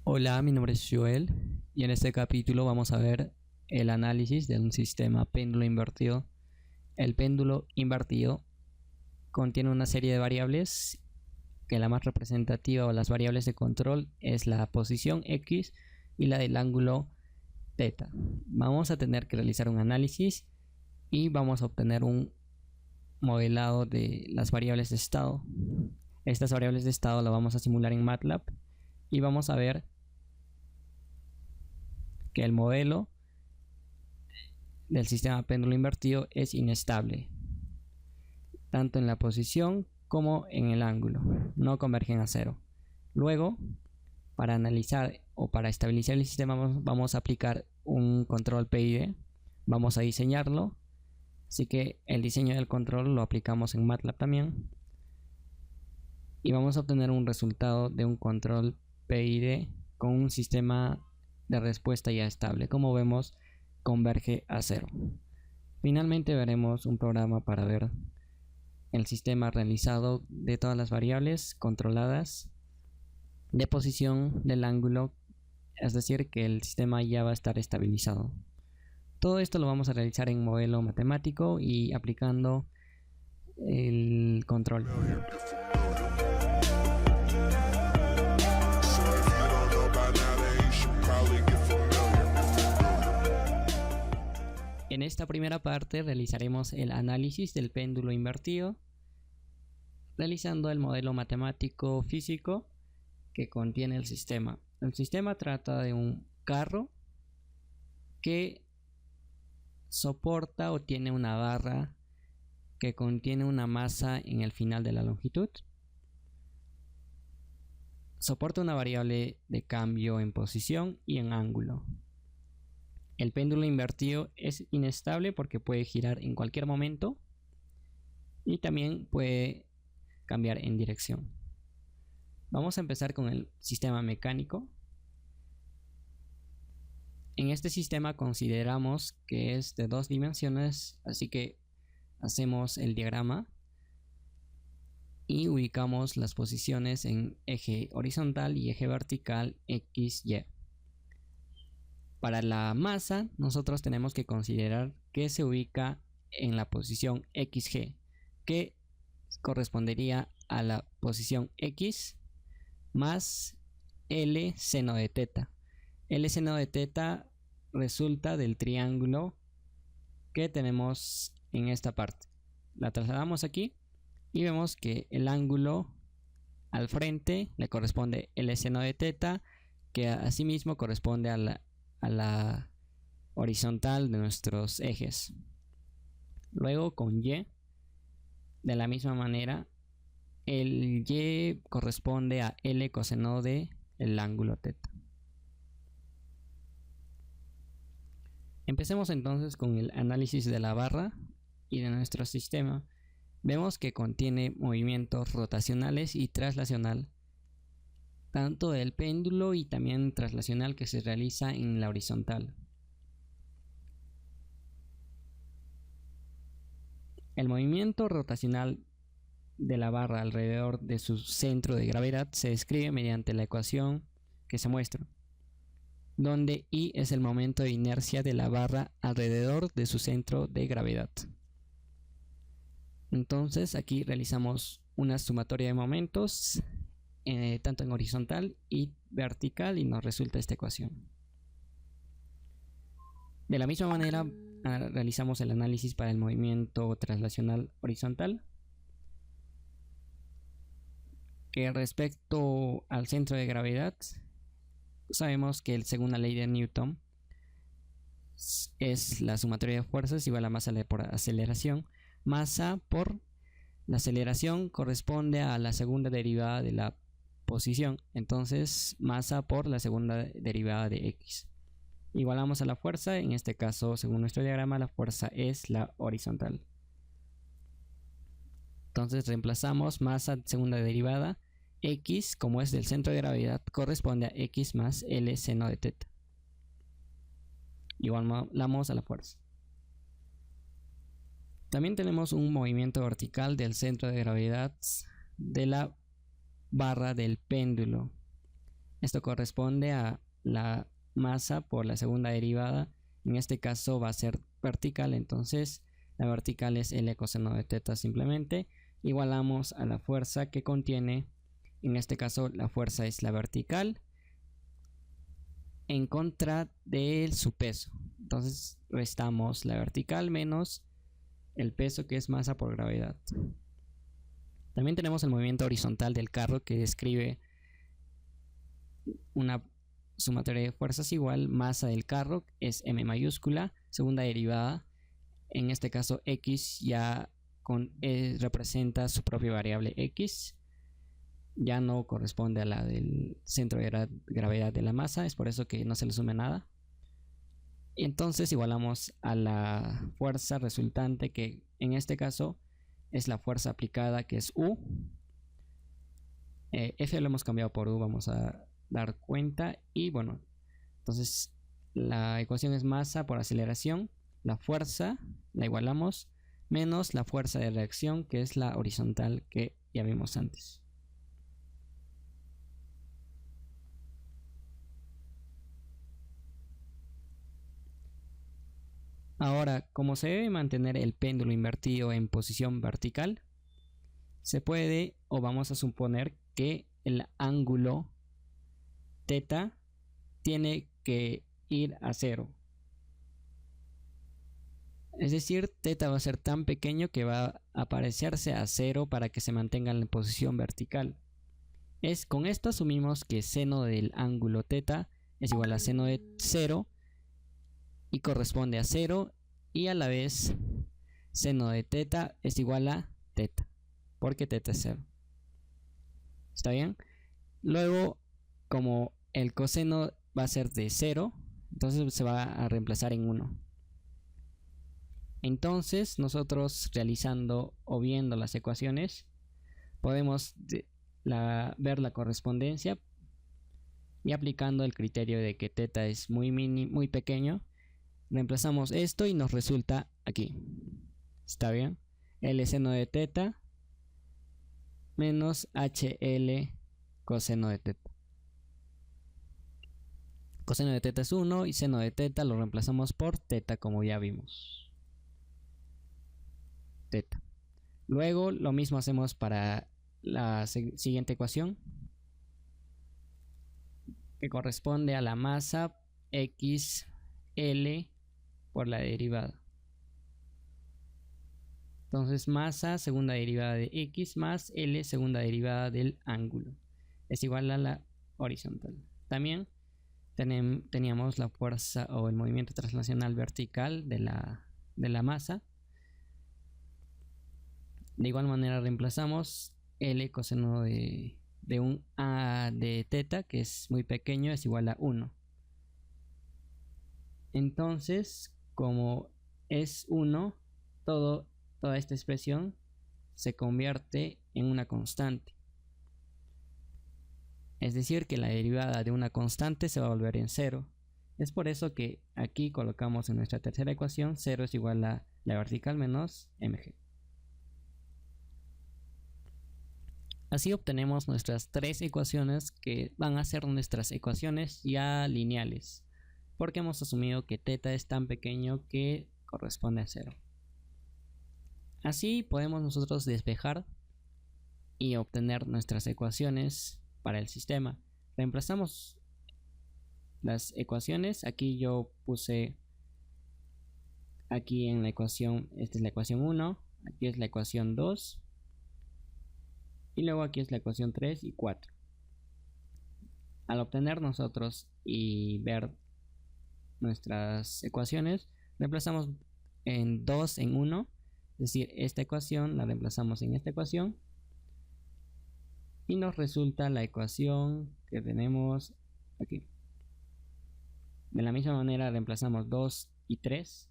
Hola, mi nombre es Joel y en este capítulo vamos a ver el análisis de un sistema péndulo invertido. El péndulo invertido contiene una serie de variables que la más representativa o las variables de control es la posición X y la del ángulo θ. Vamos a tener que realizar un análisis y vamos a obtener un modelado de las variables de estado. Estas variables de estado las vamos a simular en MATLAB y vamos a ver que el modelo del sistema péndulo invertido es inestable, tanto en la posición como en el ángulo, no convergen a cero. Luego, para analizar o para estabilizar el sistema vamos a aplicar un control PID, vamos a diseñarlo, así que el diseño del control lo aplicamos en MATLAB también y vamos a obtener un resultado de un control PID con un sistema de respuesta ya estable. Como vemos, converge a cero. Finalmente veremos un programa para ver el sistema realizado de todas las variables controladas de posición del ángulo, es decir, que el sistema ya va a estar estabilizado. Todo esto lo vamos a realizar en modelo matemático y aplicando el control. En esta primera parte realizaremos el análisis del péndulo invertido, realizando el modelo matemático físico que contiene el sistema. El sistema trata de un carro que soporta o tiene una barra que contiene una masa en el final de la longitud. Soporta una variable de cambio en posición y en ángulo. El péndulo invertido es inestable porque puede girar en cualquier momento y también puede cambiar en dirección. Vamos a empezar con el sistema mecánico. En este sistema consideramos que es de dos dimensiones, así que hacemos el diagrama y ubicamos las posiciones en eje horizontal y eje vertical X, Y. Para la masa, nosotros tenemos que considerar que se ubica en la posición XG, que correspondería a la posición X más L seno de θ. L seno de θ resulta del triángulo que tenemos en esta parte. La trasladamos aquí y vemos que el ángulo al frente le corresponde L seno de θ, que asimismo corresponde a la horizontal de nuestros ejes. Luego con Y, de la misma manera, el Y corresponde a L coseno de el ángulo θ. Empecemos entonces con el análisis de la barra y de nuestro sistema. Vemos que contiene movimientos rotacionales y traslacional, tanto del péndulo y también traslacional que se realiza en la horizontal. El movimiento rotacional de la barra alrededor de su centro de gravedad se describe mediante la ecuación que se muestra, donde I es el momento de inercia de la barra alrededor de su centro de gravedad. Entonces aquí realizamos una sumatoria de momentos tanto en horizontal y vertical y nos resulta esta ecuación. De la misma manera realizamos el análisis para el movimiento traslacional horizontal, que respecto al centro de gravedad sabemos que según la ley de Newton es la sumatoria de fuerzas igual a masa por aceleración. Masa por la aceleración corresponde a la segunda derivada de la posición, entonces masa por la segunda derivada de X. Igualamos a la fuerza, en este caso según nuestro diagrama la fuerza es la horizontal. Entonces reemplazamos masa segunda derivada, X como es del centro de gravedad corresponde a X más L seno de θ. Igualamos a la fuerza. También tenemos un movimiento vertical del centro de gravedad de la barra del péndulo. Esto corresponde a la masa por la segunda derivada. En este caso va a ser vertical, entonces la vertical es L coseno de teta simplemente. Igualamos a la fuerza que contiene, en este caso la fuerza es la vertical, en contra de su peso. Entonces restamos la vertical menos el peso, que es masa por gravedad. También tenemos el movimiento horizontal del carro, que describe una sumatoria de fuerzas igual masa del carro, es M mayúscula, segunda derivada, en este caso X ya representa su propia variable X, ya no corresponde a la del centro de gravedad de la masa, es por eso que no se le sume nada. Entonces igualamos a la fuerza resultante, que en este caso es la fuerza aplicada, que es U. F lo hemos cambiado por U, vamos a dar cuenta. Y bueno, entonces la ecuación es masa por aceleración, la fuerza la igualamos, menos la fuerza de reacción, que es la horizontal que ya vimos antes. Ahora, como se debe mantener el péndulo invertido en posición vertical, se puede, o vamos a suponer que el ángulo θ tiene que ir a 0. Es decir, θ va a ser tan pequeño que va a parecerse a 0 para que se mantenga en la posición vertical. Con esto asumimos que seno del ángulo θ es igual a seno de 0 y corresponde a 0, y a la vez seno de θ es igual a θ, porque θ es 0. ¿Está bien? Luego, como el coseno va a ser de 0, entonces se va a reemplazar en 1. Entonces nosotros, realizando o viendo las ecuaciones, podemos ver la correspondencia, y aplicando el criterio de que θ es muy pequeño, reemplazamos esto y nos resulta aquí. ¿Está bien? L seno de θ menos HL coseno de θ. Coseno de θ es 1 y seno de θ lo reemplazamos por θ, como ya vimos. θ. Luego lo mismo hacemos para la siguiente ecuación, que corresponde a la masa XL por la derivada. Entonces masa segunda derivada de X más L segunda derivada del ángulo es igual a la horizontal. También teníamos la fuerza o el movimiento translacional vertical de la masa. De igual manera reemplazamos L coseno de un A de θ, que es muy pequeño, es igual a 1. Entonces, como es 1, toda esta expresión se convierte en una constante. Es decir, que la derivada de una constante se va a volver en 0. Es por eso que aquí colocamos en nuestra tercera ecuación 0 es igual a la vertical menos mg. Así obtenemos nuestras tres ecuaciones, que van a ser nuestras ecuaciones ya lineales, porque hemos asumido que θ es tan pequeño que corresponde a 0. Así podemos nosotros despejar y obtener nuestras ecuaciones para el sistema. Reemplazamos las ecuaciones. Aquí yo puse aquí en la ecuación, esta es la ecuación 1, aquí es la ecuación 2 y luego aquí es la ecuación 3 y 4. Al obtener nosotros y ver nuestras ecuaciones, reemplazamos en 2 en 1, es decir, esta ecuación la reemplazamos en esta ecuación y nos resulta la ecuación que tenemos aquí. De la misma manera reemplazamos 2 y 3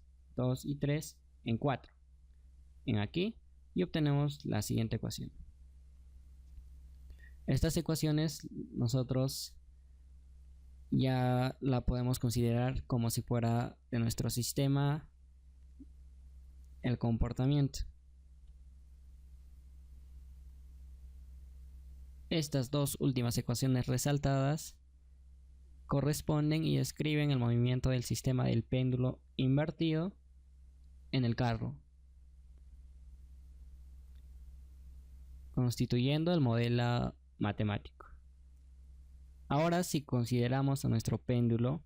en 4 en aquí y obtenemos la siguiente ecuación. Estas ecuaciones nosotros ya la podemos considerar como si fuera de nuestro sistema el comportamiento. Estas dos últimas ecuaciones resaltadas corresponden y describen el movimiento del sistema del péndulo invertido en el carro, constituyendo el modelo matemático. Ahora, si consideramos a nuestro péndulo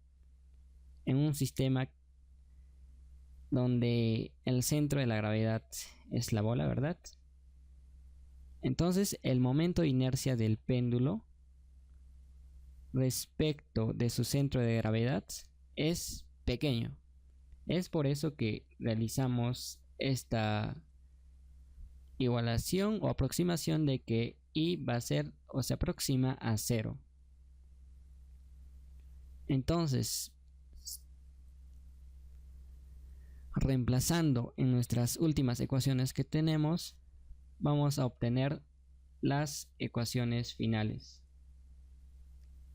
en un sistema donde el centro de la gravedad es la bola, ¿verdad? Entonces el momento de inercia del péndulo respecto de su centro de gravedad es pequeño. Es por eso que realizamos esta igualación o aproximación de que I va a ser o se aproxima a 0. Entonces, reemplazando en nuestras últimas ecuaciones que tenemos, vamos a obtener las ecuaciones finales.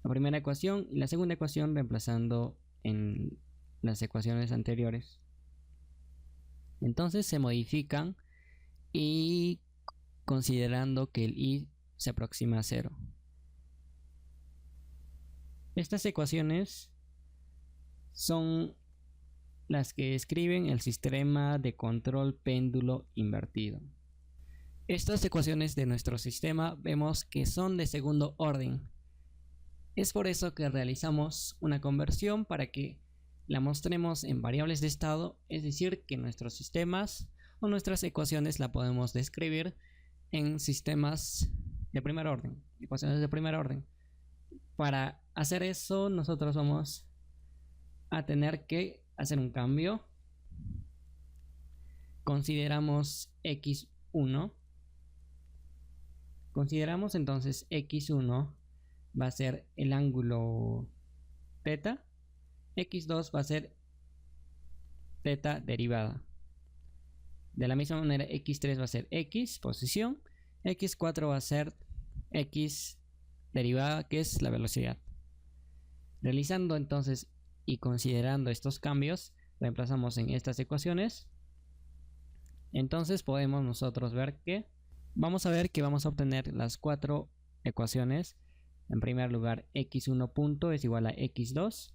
La primera ecuación y la segunda ecuación reemplazando en las ecuaciones anteriores. Entonces se modifican y considerando que el I se aproxima a 0. Estas ecuaciones son las que describen el sistema de control péndulo invertido. Estas ecuaciones de nuestro sistema vemos que son de segundo orden. Es por eso que realizamos una conversión para que la mostremos en variables de estado, es decir, que nuestros sistemas o nuestras ecuaciones la podemos describir en sistemas de primer orden, ecuaciones de primer orden. Para hacer eso, nosotros vamos a tener que hacer un cambio. Consideramos x1. Consideramos entonces x1 va a ser el ángulo θ, x2 va a ser θ derivada. De la misma manera x3 va a ser x posición, x4 va a ser x derivada, que es la velocidad. Realizando entonces y considerando estos cambios, reemplazamos en estas ecuaciones. Entonces podemos nosotros ver que vamos a obtener las 4 ecuaciones. En primer lugar, x1 punto es igual a x2.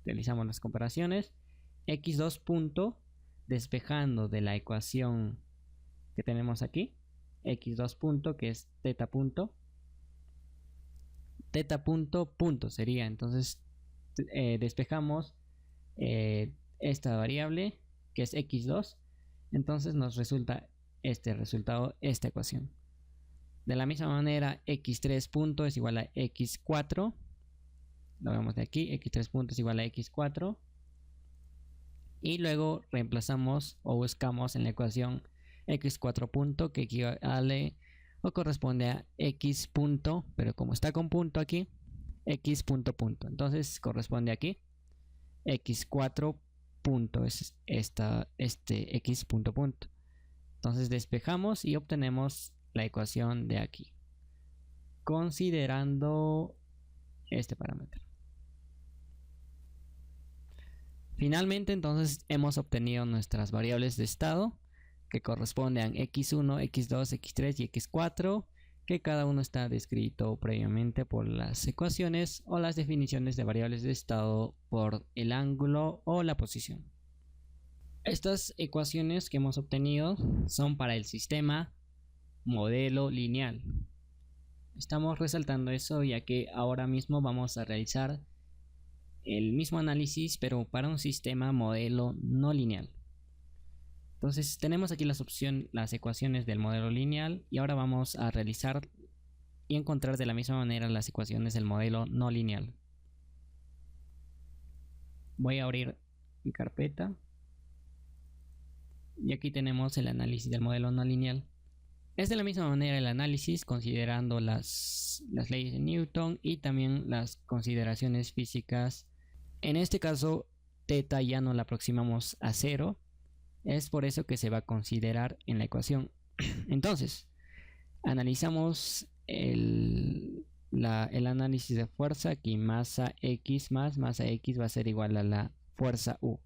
Realizamos las comparaciones. x2 punto, despejando de la ecuación que tenemos aquí, x2 punto, que es θ punto. Θ punto punto sería, entonces despejamos esta variable que es x2, entonces nos resulta este resultado, esta ecuación. De la misma manera, x3 punto es igual a x4, lo vemos de aquí, x3 punto es igual a x4, y luego reemplazamos o buscamos en la ecuación x4 punto, que equivale o corresponde a x punto, pero como está con punto aquí, x punto punto, entonces corresponde aquí, x4 punto es este x punto punto. Entonces despejamos y obtenemos la ecuación de aquí, considerando este parámetro. Finalmente, entonces hemos obtenido nuestras variables de estado, que corresponden a x1, x2, x3 y x4, que cada uno está descrito previamente por las ecuaciones o las definiciones de variables de estado por el ángulo o la posición. Estas ecuaciones que hemos obtenido son para el sistema modelo lineal. Estamos resaltando eso ya que ahora mismo vamos a realizar el mismo análisis pero para un sistema modelo no lineal. Entonces tenemos aquí las ecuaciones del modelo lineal y ahora vamos a realizar y encontrar de la misma manera las ecuaciones del modelo no lineal. Voy a abrir mi carpeta y aquí tenemos el análisis del modelo no lineal. Es de la misma manera el análisis considerando las leyes de Newton y también las consideraciones físicas. En este caso θ ya no la aproximamos a 0, es por eso que se va a considerar en la ecuación. Entonces analizamos el análisis de fuerza. Aquí masa x más masa x va a ser igual a la fuerza U.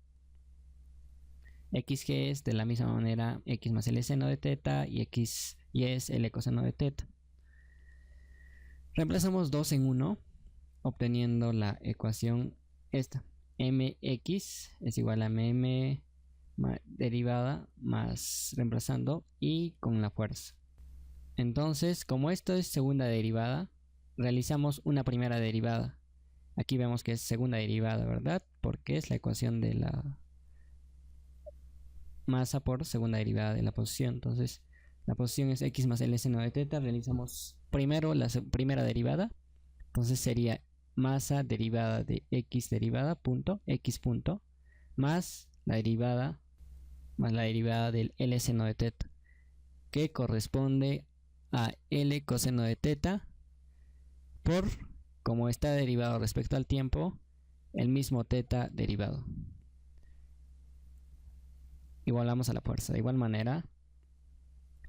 xg es de la misma manera x más el seno de θ y x y es el ecoseno de θ. Reemplazamos 2 en 1, obteniendo la ecuación esta. Mx es igual a mm derivada más reemplazando y con la fuerza. Entonces, como esto es segunda derivada, realizamos una primera derivada. Aquí vemos que es segunda derivada, ¿verdad? Porque es la ecuación de la masa por segunda derivada de la posición. Entonces, la posición es x más L seno de teta. Realizamos primero la primera derivada. Entonces sería masa derivada de x derivada punto x punto más la derivada del L seno de teta, que corresponde a L coseno de teta por, como está derivado respecto al tiempo, el mismo teta derivado. Igualamos a la fuerza. De igual manera,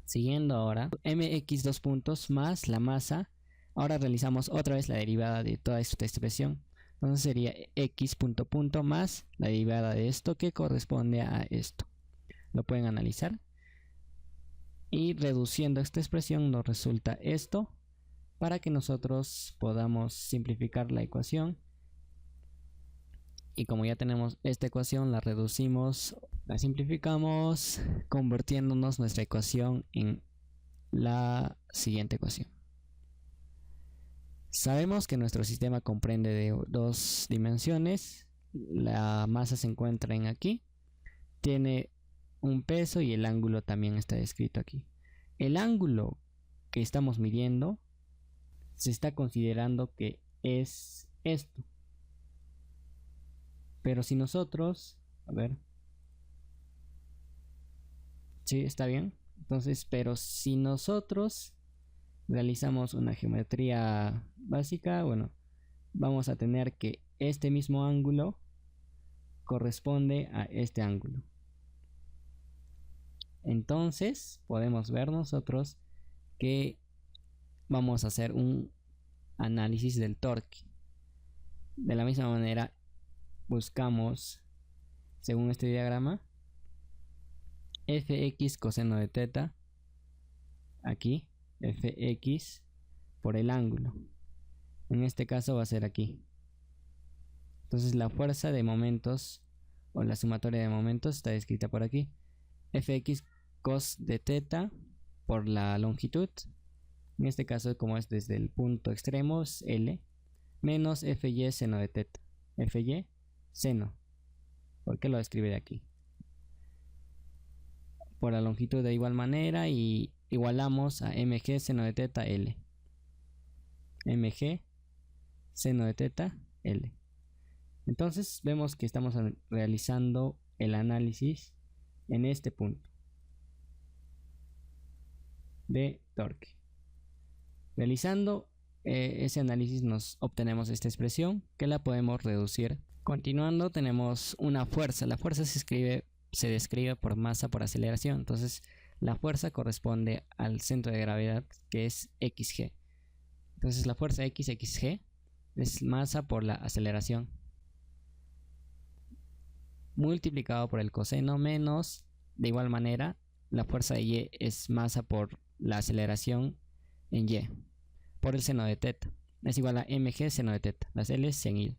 siguiendo ahora, mx dos puntos más la masa. Ahora realizamos otra vez la derivada de toda esta expresión. Entonces sería x punto punto más la derivada de esto, que corresponde a esto. Lo pueden analizar. Y reduciendo esta expresión nos resulta esto, para que nosotros podamos simplificar la ecuación. Y como ya tenemos esta ecuación, la reducimos, la simplificamos, convirtiéndonos nuestra ecuación en la siguiente ecuación. Sabemos que nuestro sistema comprende de dos dimensiones. La masa se encuentra en aquí. Tiene un peso y el ángulo también está descrito aquí. El ángulo que estamos midiendo se está considerando que es esto. Pero si nosotros, a ver, sí, está bien. Entonces, pero si nosotros realizamos una geometría básica, bueno, vamos a tener que este mismo ángulo corresponde a este ángulo. Entonces, podemos ver nosotros que vamos a hacer un análisis del torque. De la misma manera, buscamos, según este diagrama, fx coseno de teta, aquí, fx por el ángulo. En este caso va a ser aquí. Entonces la fuerza de momentos o la sumatoria de momentos está descrita por aquí. Fx cos de teta por la longitud. En este caso, como es desde el punto extremo, es L, menos Fy seno de teta. Fy seno. ¿Por qué lo escribe de aquí? Por la longitud de igual manera y igualamos a mg seno de teta L. Mg seno de teta L. Entonces vemos que estamos realizando el análisis en este punto de torque. Realizando ese análisis nos obtenemos esta expresión, que la podemos reducir. Continuando, tenemos una fuerza. La fuerza se describe por masa por aceleración. Entonces la fuerza corresponde al centro de gravedad, que es xg. Entonces la fuerza xg es masa por la aceleración multiplicado por el coseno menos, de igual manera, la fuerza de y es masa por la aceleración en y por el seno de teta. Es igual a mg seno de teta. Las L se han ido.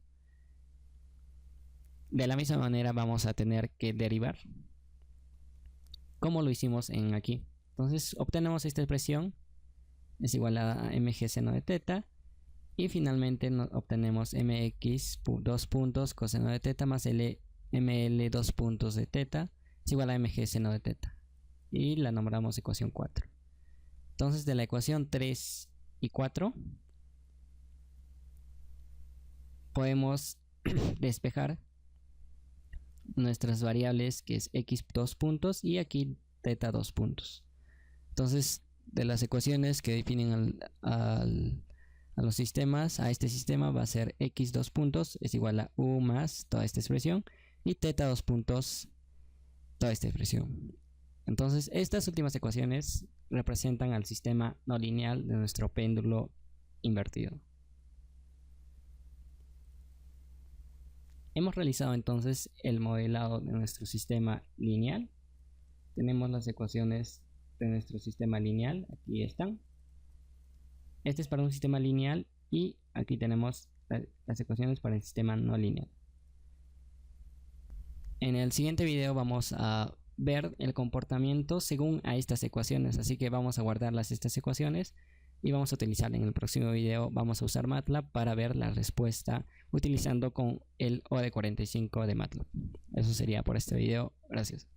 De la misma manera vamos a tener que derivar, como lo hicimos en aquí. Entonces obtenemos esta expresión, es igual a mg seno de teta. Y finalmente obtenemos mx dos puntos coseno de teta más ml dos puntos de teta es igual a mg seno de teta. Y la nombramos ecuación 4. Entonces de la ecuación 3 y 4 podemos despejar nuestras variables, que es x dos puntos y aquí teta dos puntos. Entonces de las ecuaciones que definen a los sistemas, a este sistema va a ser x dos puntos es igual a u más toda esta expresión y teta dos puntos toda esta expresión. Entonces estas últimas ecuaciones representan al sistema no lineal de nuestro péndulo invertido. Hemos realizado entonces el modelado de nuestro sistema lineal. Tenemos las ecuaciones de nuestro sistema lineal, aquí están. Este es para un sistema lineal y aquí tenemos las ecuaciones para el sistema no lineal. En el siguiente video vamos a ver el comportamiento según a estas ecuaciones, así que vamos a guardarlas estas ecuaciones y vamos a utilizar en el próximo video. Vamos a usar MATLAB para ver la respuesta utilizando con el OD45 de MATLAB. Eso sería por este video. Gracias.